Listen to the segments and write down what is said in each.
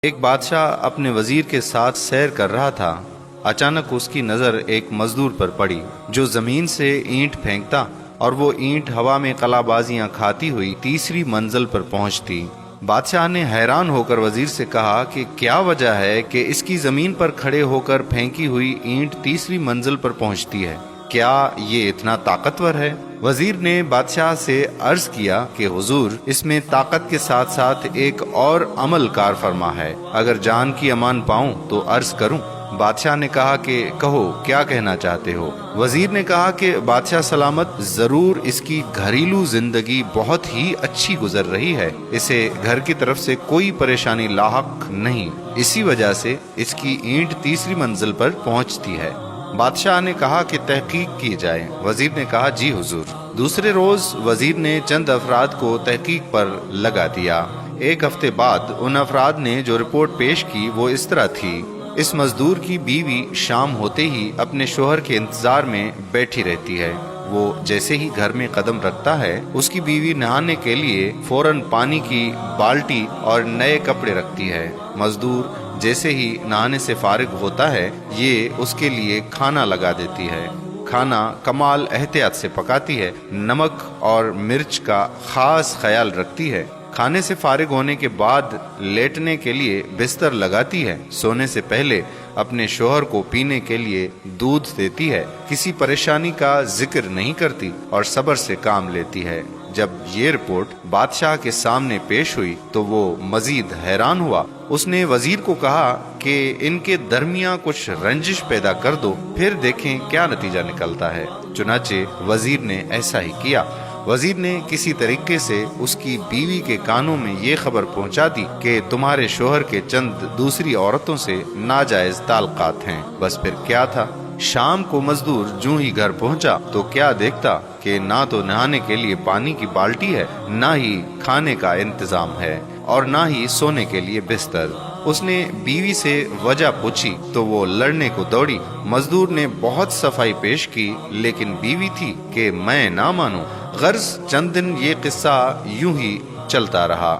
ایک بادشاہ اپنے وزیر کے ساتھ سیر کر رہا تھا۔ اچانک اس کی نظر ایک مزدور پر پڑی جو زمین سے اینٹ پھینکتا اور وہ اینٹ ہوا میں قلا بازیاں کھاتی ہوئی تیسری منزل پر پہنچتی۔ بادشاہ نے حیران ہو کر وزیر سے کہا کہ کیا وجہ ہے کہ اس کی زمین پر کھڑے ہو کر پھینکی ہوئی اینٹ تیسری منزل پر پہنچتی ہے؟ کیا یہ اتنا طاقتور ہے؟ وزیر نے بادشاہ سے عرض کیا کہ حضور، اس میں طاقت کے ساتھ ساتھ ایک اور عمل کار فرما ہے، اگر جان کی امان پاؤں تو عرض کروں؟ بادشاہ نے کہا کہ کہو، کیا کہنا چاہتے ہو؟ وزیر نے کہا کہ بادشاہ سلامت، ضرور اس کی گھریلو زندگی بہت ہی اچھی گزر رہی ہے، اسے گھر کی طرف سے کوئی پریشانی لاحق نہیں، اسی وجہ سے اس کی اینٹ تیسری منزل پر پہنچتی ہے۔ بادشاہ نے کہا کہ تحقیق کی جائے۔ وزیر نے کہا جی حضور۔ دوسرے روز وزیر نے چند افراد کو تحقیق پر لگا دیا۔ ایک ہفتے بعد ان افراد نے جو رپورٹ پیش کی وہ اس طرح تھی: اس مزدور کی بیوی شام ہوتے ہی اپنے شوہر کے انتظار میں بیٹھی رہتی ہے۔ وہ جیسے ہی گھر میں قدم رکھتا ہے، اس کی بیوی نہانے کے لیے فوراً پانی کی بالٹی اور نئے کپڑے رکھتی ہے۔ مزدور جیسے ہی نہانے سے فارغ ہوتا ہے، یہ اس کے لیے کھانا لگا دیتی ہے۔ کھانا کمال احتیاط سے پکاتی ہے، نمک اور مرچ کا خاص خیال رکھتی ہے۔ کھانے سے فارغ ہونے کے بعد لیٹنے کے لیے بستر لگاتی ہے۔ سونے سے پہلے اپنے شوہر کو پینے کے لیے دودھ دیتی ہے۔ کسی پریشانی کا ذکر نہیں کرتی اور صبر سے کام لیتی ہے۔ جب یہ رپورٹ بادشاہ کے سامنے پیش ہوئی تو وہ مزید حیران ہوا۔ اس نے وزیر کو کہا کہ ان کے درمیان کچھ رنجش پیدا کر دو، پھر دیکھیں کیا نتیجہ نکلتا ہے۔ چنانچہ وزیر نے ایسا ہی کیا۔ وزیر نے کسی طریقے سے اس کی بیوی کے کانوں میں یہ خبر پہنچا دی کہ تمہارے شوہر کے چند دوسری عورتوں سے ناجائز تعلقات ہیں۔ بس پھر کیا تھا؟ شام کو مزدور جوں ہی گھر پہنچا تو کیا دیکھتا کہ نہ تو نہانے کے لیے پانی کی بالٹی ہے، نہ ہی کھانے کا انتظام ہے، اور نہ ہی سونے کے لیے بستر۔ اس نے بیوی سے وجہ پوچھی تو وہ لڑنے کو دوڑی۔ مزدور نے بہت صفائی پیش کی، لیکن بیوی تھی کہ میں نہ مانوں۔ غرض چند دن یہ قصہ یوں ہی چلتا رہا۔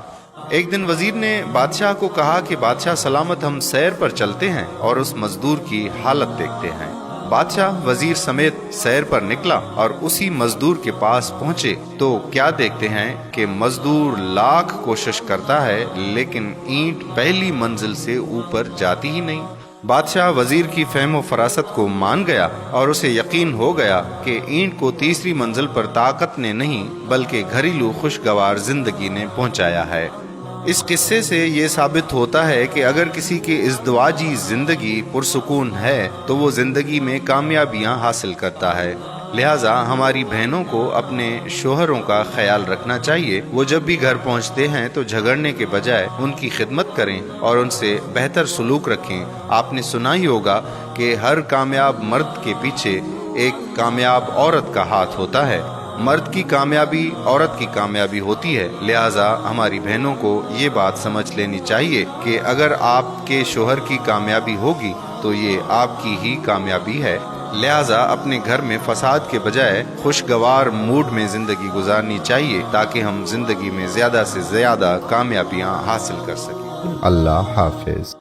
ایک دن وزیر نے بادشاہ کو کہا کہ بادشاہ سلامت، ہم سیر پر چلتے ہیں اور اس مزدور کی حالت دیکھتے ہیں۔ بادشاہ وزیر سمیت سیر پر نکلا اور اسی مزدور کے پاس پہنچے تو کیا دیکھتے ہیں کہ مزدور لاکھ کوشش کرتا ہے لیکن اینٹ پہلی منزل سے اوپر جاتی ہی نہیں۔ بادشاہ وزیر کی فہم و فراست کو مان گیا اور اسے یقین ہو گیا کہ اینٹ کو تیسری منزل پر طاقت نے نہیں بلکہ گھریلو خوشگوار زندگی نے پہنچایا ہے۔ اس قصے سے یہ ثابت ہوتا ہے کہ اگر کسی کی ازدواجی زندگی پرسکون ہے تو وہ زندگی میں کامیابیاں حاصل کرتا ہے۔ لہٰذا ہماری بہنوں کو اپنے شوہروں کا خیال رکھنا چاہیے۔ وہ جب بھی گھر پہنچتے ہیں تو جھگڑنے کے بجائے ان کی خدمت کریں اور ان سے بہتر سلوک رکھیں۔ آپ نے سنا ہی ہوگا کہ ہر کامیاب مرد کے پیچھے ایک کامیاب عورت کا ہاتھ ہوتا ہے۔ مرد کی کامیابی عورت کی کامیابی ہوتی ہے۔ لہٰذا ہماری بہنوں کو یہ بات سمجھ لینی چاہیے کہ اگر آپ کے شوہر کی کامیابی ہوگی تو یہ آپ کی ہی کامیابی ہے۔ لہٰذا اپنے گھر میں فساد کے بجائے خوشگوار موڈ میں زندگی گزارنی چاہیے تاکہ ہم زندگی میں زیادہ سے زیادہ کامیابیاں حاصل کر سکیں۔ اللہ حافظ۔